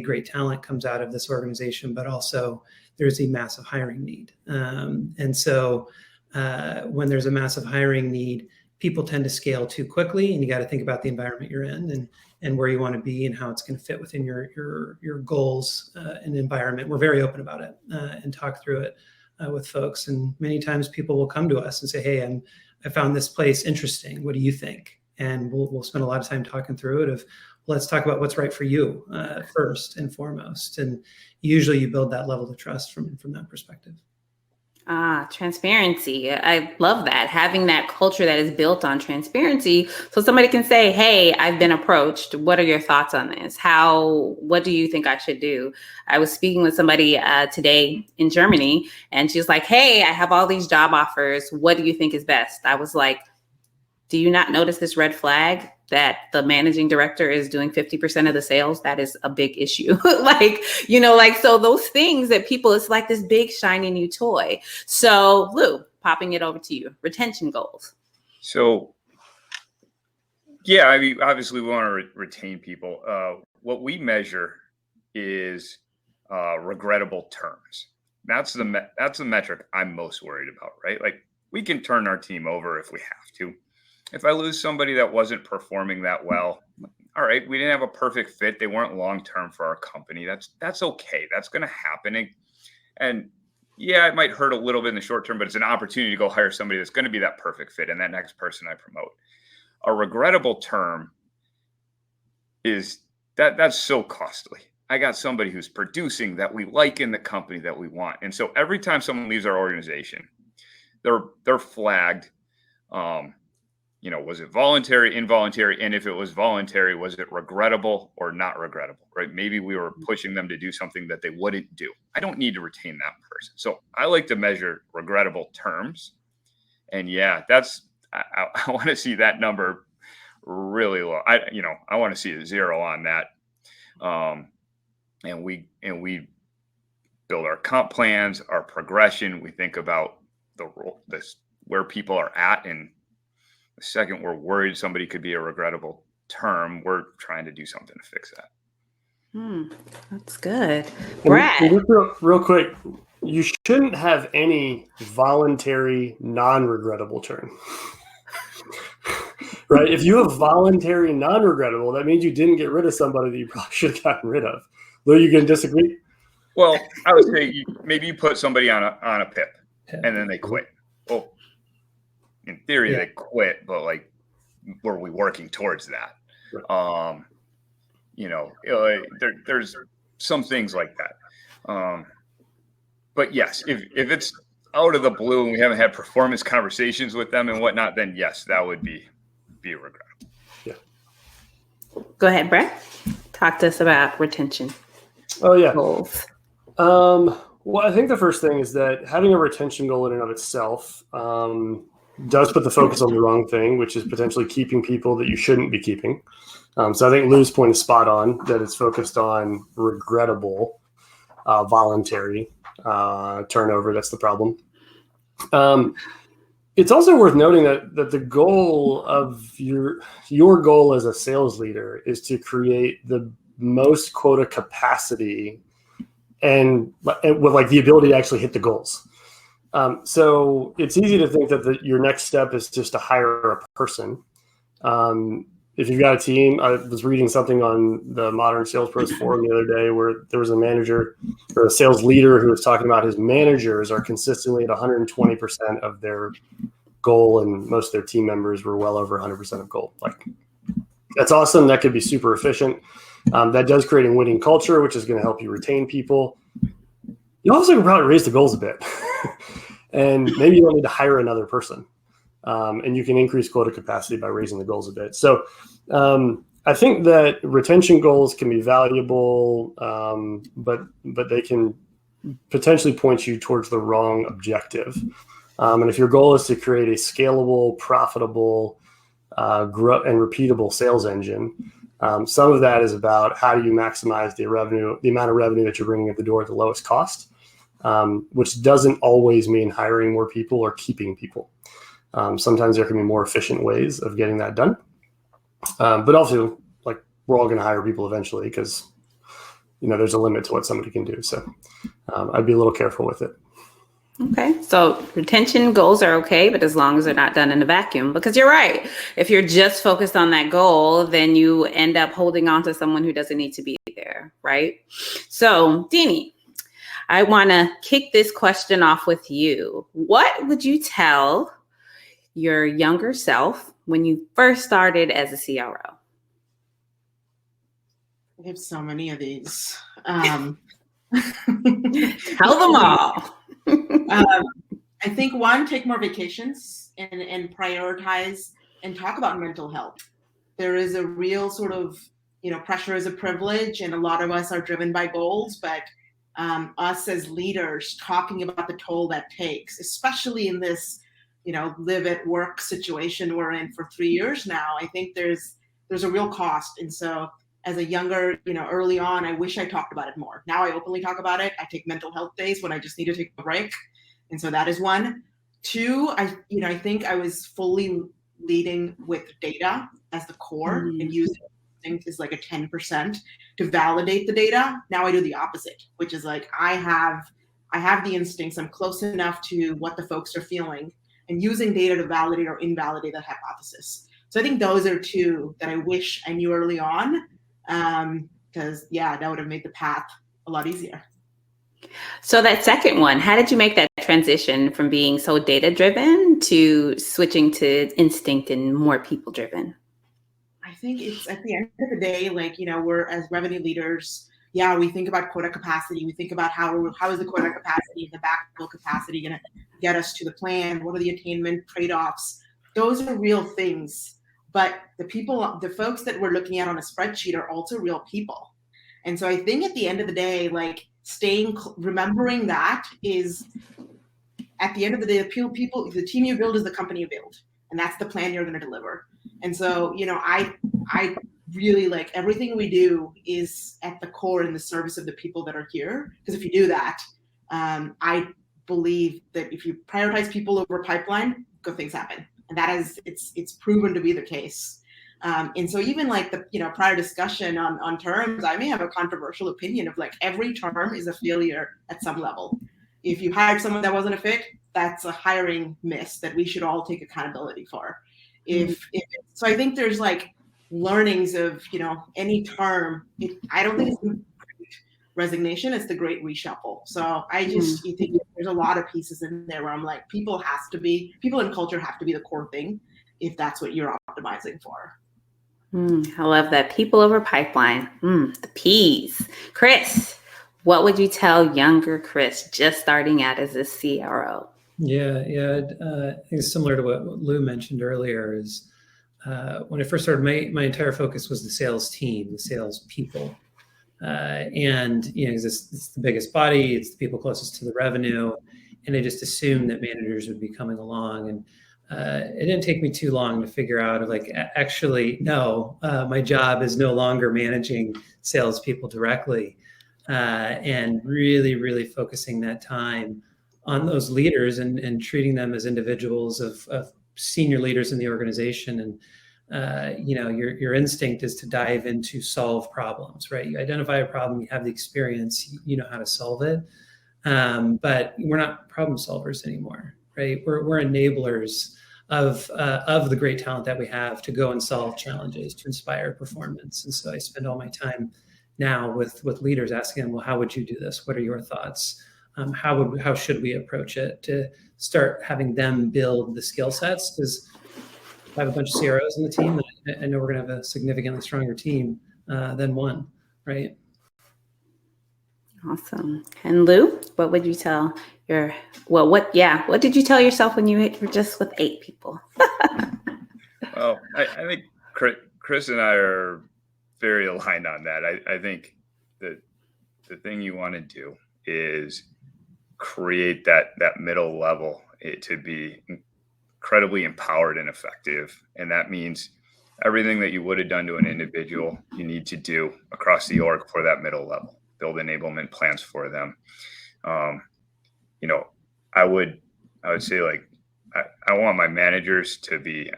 great talent comes out of this organization, but also there's a massive hiring need. And so when there's a massive hiring need, people tend to scale too quickly, and you got to think about the environment you're in and where you want to be and how it's going to fit within your goals and environment. We're very open about it and talk through it with folks. And many times people will come to us and say, hey, I found this place interesting. What do you think? And we'll spend a lot of time talking through it of, let's talk about what's right for you first and foremost. And usually you build that level of trust from that perspective. Transparency. I love that. Having that culture that is built on transparency. So somebody can say, hey, I've been approached. What are your thoughts on this? What do you think I should do? I was speaking with somebody today in Germany, and she was like, hey, I have all these job offers. What do you think is best? I was like, do you not notice this red flag that the managing director is doing 50% of the sales? That is a big issue. So those things that people, it's like this big shiny new toy. So Lou, popping it over to you, retention goals. So, yeah, I mean, obviously we want to retain people. What we measure is regrettable terms. That's the metric I'm most worried about, right? Like, we can turn our team over if we have to. If I lose somebody that wasn't performing that well, all right, we didn't have a perfect fit. They weren't long-term for our company. That's okay. That's going to happen. And yeah, it might hurt a little bit in the short term, but it's an opportunity to go hire somebody that's going to be that perfect fit and that next person I promote. A regrettable term is that's so costly. I got somebody who's producing that we like in the company that we want. And so every time someone leaves our organization, they're flagged. Was it voluntary, involuntary? And if it was voluntary, was it regrettable or not regrettable, right? Maybe we were pushing them to do something that they wouldn't do. I don't need to retain that person. So I like to measure regrettable terms. And yeah, I want to see that number really low. I want to see a 0 on that. And we build our comp plans, our progression. We think about where people are at, and the second we're worried somebody could be a regrettable term, we're trying to do something to fix that. That's good. Brad. Real quick, you shouldn't have any voluntary non-regrettable term. Right? If you have voluntary non-regrettable, that means you didn't get rid of somebody that you probably should have gotten rid of. Lou, you can disagree? Well, I would say maybe you put somebody on a PIP and then they quit. Well, in theory, they quit, but like, were we working towards that? Right. There's some things like that. But yes, if it's out of the blue and we haven't had performance conversations with them and whatnot, then yes, that would be regrettable. Yeah. Go ahead, Brett. Talk to us about retention. Oh yeah. Goals. Well, I think the first thing is that having a retention goal in and of itself does put the focus on the wrong thing, which is potentially keeping people that you shouldn't be keeping. So I think Lou's point is spot on, that it's focused on regrettable, voluntary turnover. That's the problem. It's also worth noting that the goal of your goal as a sales leader is to create the most quota capacity and with like the ability to actually hit the goals. So it's easy to think that your next step is just to hire a person. If you've got a team, I was reading something on the Modern Sales Pros forum the other day where there was a manager or a sales leader who was talking about his managers are consistently at 120% of their goal, and most of their team members were well over 100% of goal. Like, that's awesome. That could be super efficient. That does create a winning culture, which is going to help you retain people. You also can probably raise the goals a bit. And maybe you don't need to hire another person. And you can increase quota capacity by raising the goals a bit. So I think that retention goals can be valuable, but they can potentially point you towards the wrong objective. And if your goal is to create a scalable, profitable, and repeatable sales engine, some of that is about how do you maximize the amount of revenue that you're bringing at the door at the lowest cost, which doesn't always mean hiring more people or keeping people. Sometimes there can be more efficient ways of getting that done. But also, like, we're all going to hire people eventually because, there's a limit to what somebody can do. So I'd be a little careful with it. Okay, so retention goals are okay, but as long as they're not done in a vacuum, because you're right. If you're just focused on that goal, then you end up holding on to someone who doesn't need to be there, right? So, Dini, I want to kick this question off with you. What would you tell your younger self when you first started as a CRO? I have so many of these. Tell them all. I think one, take more vacations and prioritize and talk about mental health. There is a real sort of, pressure is a privilege, and a lot of us are driven by goals, but us as leaders talking about the toll that takes, especially in this, live at work situation we're in for 3 years now, I think there's a real cost. And so as a younger, early on, I wish I talked about it more. Now I openly talk about it. I take mental health days when I just need to take a break. And so that is one. Two, I think I was fully leading with data as the core and using things as like a 10% to validate the data. Now I do the opposite, which is like, I have the instincts. I'm close enough to what the folks are feeling and using data to validate or invalidate that hypothesis. So I think those are two that I wish I knew early on. Because that would have made the path a lot easier. So that second one, how did you make that transition from being so data-driven to switching to instinct and more people-driven? I think it's at the end of the day, like, we're as revenue leaders, we think about quota capacity. We think about how is the quota capacity and the backfill capacity going to get us to the plan? What are the attainment trade-offs? Those are real things. But the folks that we're looking at on a spreadsheet are also real people. And so I think at the end of the day, like, remembering that is, at the end of the day, the team you build is the company you build. And that's the plan you're going to deliver. And so, I really, like, everything we do is at the core in the service of the people that are here. Because if you do that, I believe that if you prioritize people over pipeline, good things happen. And that is, it's proven to be the case. And so even like the prior discussion on terms, I may have a controversial opinion of like every term is a failure at some level. If you hired someone that wasn't a fit, that's a hiring miss that we should all take accountability for. So I think there's like learnings of any term. I don't think it's the Great Resignation, it's the Great Reshuffle. So you think there's a lot of pieces in there where I'm like, people and culture have to be the core thing if that's what you're optimizing for. I love that. People over pipeline. The P's. Chris, what would you tell younger Chris just starting out as a CRO? I think it's similar to what Lou mentioned earlier. Is when I first started, my entire focus was the sales team, the sales people. And it's the biggest body, it's the people closest to the revenue, and I just assumed that managers would be coming along. And it didn't take me too long to figure out, actually, no, my job is no longer managing salespeople directly, and really, really focusing that time on those leaders and treating them as individuals of senior leaders in the organization. And your instinct is to dive in to solve problems, right? You identify a problem, you have the experience, you know how to solve it. But we're not problem solvers anymore, right? We're enablers of the great talent that we have to go and solve challenges, to inspire performance. And so I spend all my time now with leaders asking them, well, how would you do this? What are your thoughts? How should we approach it, to start having them build the skill sets? Because if I have a bunch of CROs in the team, I know we're going to have a significantly stronger team than one, right? Awesome. And Lou, what would you tell what did you tell yourself when you were just with 8 people? Well, I think Chris and I are very aligned on that. I think that the thing you want to do is create that middle level to be incredibly empowered and effective. And that means everything that you would have done to an individual, you need to do across the org for that middle level. Build enablement plans for them. I would say, like, I want my managers to be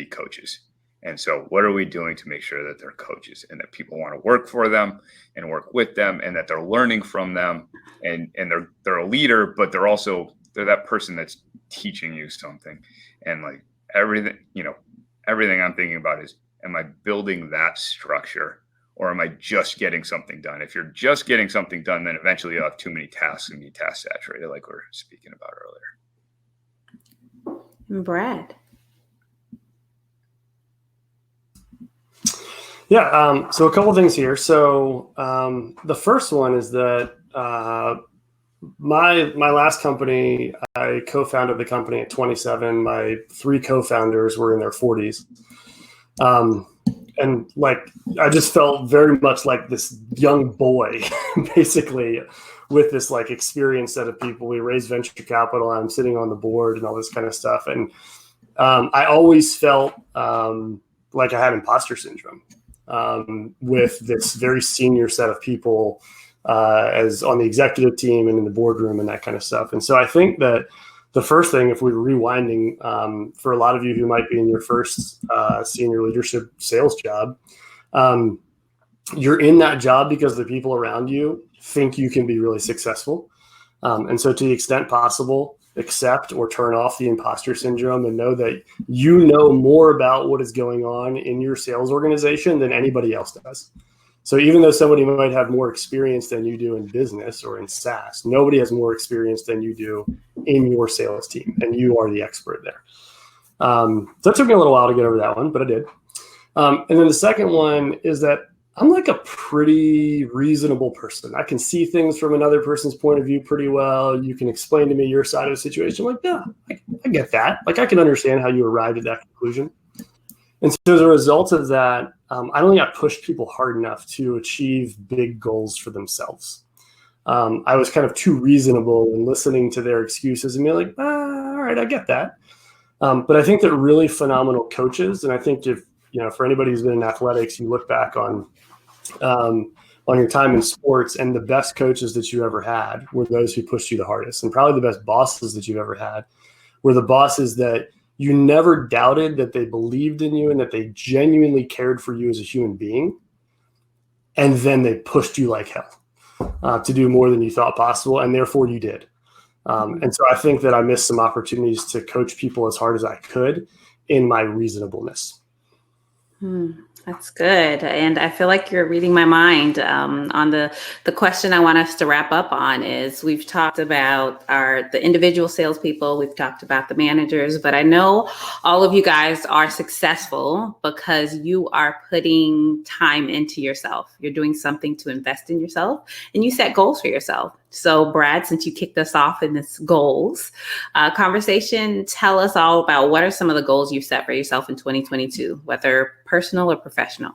coaches. And so what are we doing to make sure that they're coaches and that people want to work for them and work with them, and that they're learning from them, and they're a leader, but they're that person that's teaching you something. And like everything I'm thinking about is, am I building that structure, or am I just getting something done? If you're just getting something done, then eventually you'll have too many tasks and be task saturated, like we were speaking about earlier. Brad. Yeah. So a couple of things here. So the first one is that my last company, I co-founded the company at 27. My 3 co-founders were in their 40s. And like, I just felt very much like this young boy, basically, with this like experienced set of people. We raised venture capital. I'm sitting on the board and all this kind of stuff. And I always felt like I had imposter syndrome with this very senior set of people as on the executive team and in the boardroom and that kind of stuff. And so I think that the first thing, if we're rewinding, for a lot of you who might be in your first senior leadership sales job, you're in that job because the people around you think you can be really successful. And so to the extent possible, accept or turn off the imposter syndrome and know that you know more about what is going on in your sales organization than anybody else does. So even though somebody might have more experience than you do in business or in SaaS, nobody has more experience than you do in your sales team, and you are the expert there. So it took me a little while to get over that one, but I did. And then the second one is that I'm like a pretty reasonable person. I can see things from another person's point of view pretty well. You can explain to me your side of the situation. I'm like, yeah, I get that. Like, I can understand how you arrived at that conclusion. And so as a result of that, I don't think I pushed people hard enough to achieve big goals for themselves. I was kind of too reasonable in listening to their excuses and being like, all right, I get that. But I think that really phenomenal coaches, and I think if, for anybody who's been in athletics, you look back on your time in sports, and the best coaches that you ever had were those who pushed you the hardest. And probably the best bosses that you've ever had were the bosses that you never doubted that they believed in you and that they genuinely cared for you as a human being. And then they pushed you like hell to do more than you thought possible. And therefore you did. And so I think that I missed some opportunities to coach people as hard as I could in my reasonableness. That's good. And I feel like you're reading my mind on the question I want us to wrap up on is we've talked about the individual salespeople, we've talked about the managers, but I know all of you guys are successful because you are putting time into yourself. You're doing something to invest in yourself, and you set goals for yourself. So Brad, since you kicked us off in this goals conversation, tell us all about what are some of the goals you've set for yourself in 2022, whether personal or professional.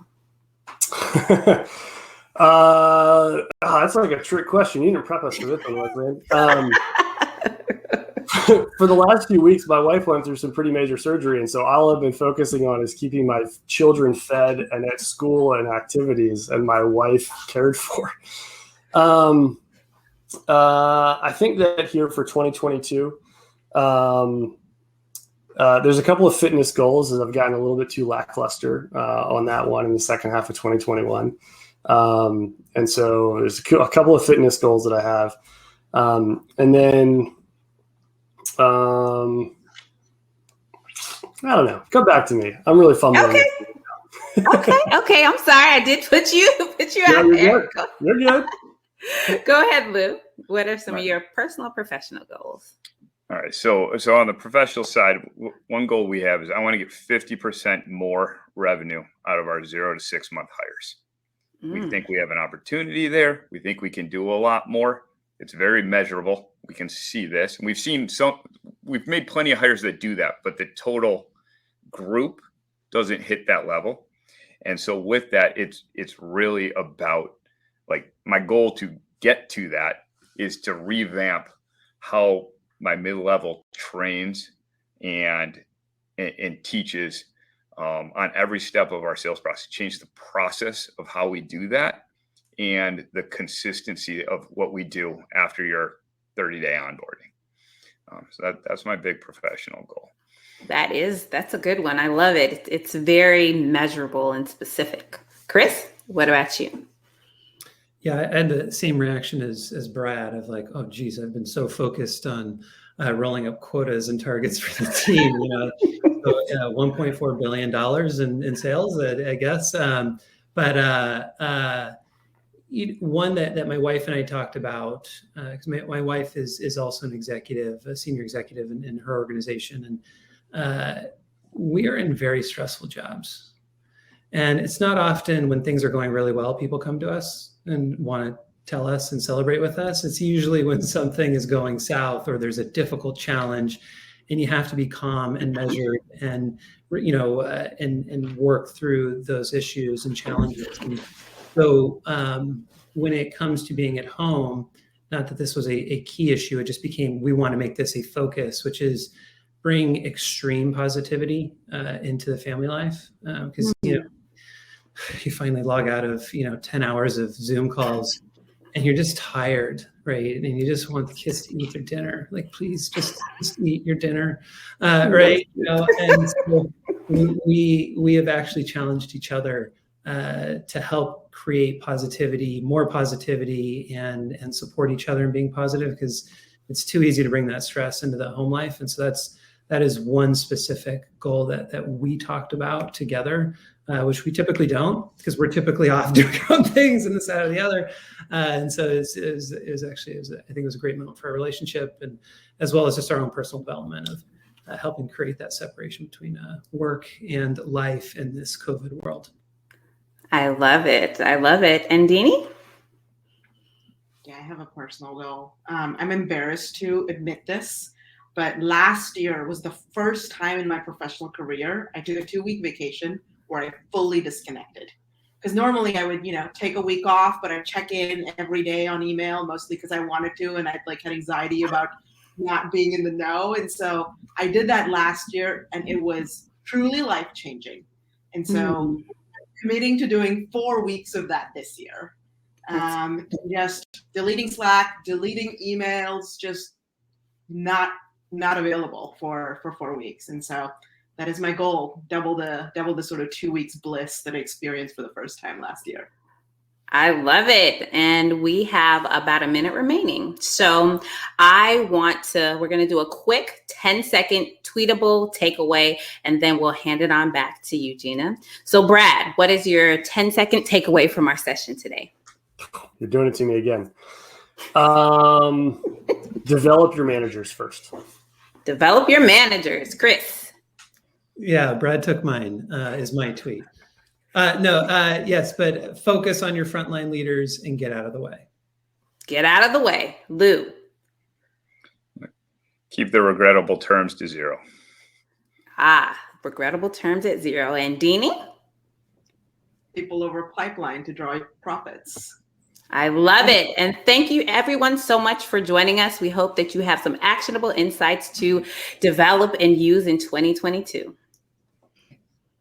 That's like a trick question. You didn't prep us for this one, Wesleyne. For the last few weeks, my wife went through some pretty major surgery, and so all I've been focusing on is keeping my children fed and at school and activities, and my wife cared for. I think that here for 2022, there's a couple of fitness goals that I've gotten a little bit too lackluster on that one in the second half of 2021. And so there's a couple of fitness goals that I have. And then, I don't know. Come back to me. I'm really fumbling. Okay. I'm sorry. I did put you out there. You're good. Go ahead, Lou. What are some of your personal professional goals? All right. So on the professional side, one goal we have is I want to get 50% more revenue out of our 0 to 6 month hires. We think we have an opportunity there. We think we can do a lot more. It's very measurable. We can see this. And we've made plenty of hires that do that, but the total group doesn't hit that level. And so with that, it's really about, like, my goal to get to that is to revamp how my mid-level trains and teaches on every step of our sales process, change the process of how we do that and the consistency of what we do after your 30-day onboarding. So that's my big professional goal. That's a good one. I love it. It's very measurable and specific. Chris, what about you? Yeah, I had the same reaction as Brad of like, oh, geez, I've been so focused on rolling up quotas and targets for the team. So, $1.4 billion in sales, I guess. One that my wife and I talked about, because my wife is also an executive, a senior executive in her organization, and we are in very stressful jobs. And it's not often when things are going really well, people come to us and want to tell us and celebrate with us. It's usually when something is going south or there's a difficult challenge and you have to be calm and measured and, and work through those issues and challenges. And so when it comes to being at home, not that this was a key issue, it just became, we want to make this a focus, which is bring extreme positivity into the family life. Because, you finally log out of 10 hours of Zoom calls and you're just tired, right? And you just want the kids to eat their dinner. Like, please just eat your dinner, right? And so we have actually challenged each other to help create positivity, more positivity, and support each other in being positive, because it's too easy to bring that stress into the home life. And so that is one specific goal that we talked about together, which we typically don't, because we're typically off doing our own things and this, that, or the other. And so I think it was a great moment for our relationship, and as well as just our own personal development of helping create that separation between work and life in this COVID world. I love it. And Dini? Yeah, I have a personal goal. I'm embarrassed to admit this, but last year was the first time in my professional career I took a 2-week vacation where I fully disconnected. Because normally I would, take a week off, but I'd check in every day on email, mostly because I wanted to, and I'd had anxiety about not being in the know. And so I did that last year, and it was truly life-changing. And so committing to doing 4 weeks of that this year. Just deleting Slack, deleting emails, just not available for 4 weeks. And so that is my goal, double the sort of 2 weeks bliss that I experienced for the first time last year. I love it. And we have about a minute remaining. So we're going to do a quick 10-second tweetable takeaway, and then we'll hand it on back to you, Gina. So Brad, what is your 10-second takeaway from our session today? You're doing it to me again. Develop your managers first. Develop your managers. Chris. Yeah, Brad took mine, is my tweet. Yes, but focus on your frontline leaders and get out of the way. Get out of the way. Lou. Keep the regrettable terms to 0. Regrettable terms at 0. And Dini? people over pipeline to drive profits. I love it. And thank you everyone so much for joining us. We hope that you have some actionable insights to develop and use in 2022.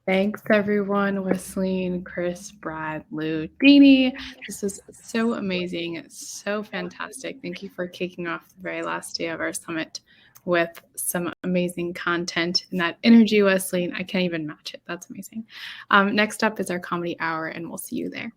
Thanks everyone, Wesleyne, Chris, Brad, Lou, Dini. This was so amazing, so fantastic. Thank you for kicking off the very last day of our summit with some amazing content and that energy, Wesleyne. I can't even match it. That's amazing. Next up is our comedy hour, and we'll see you there.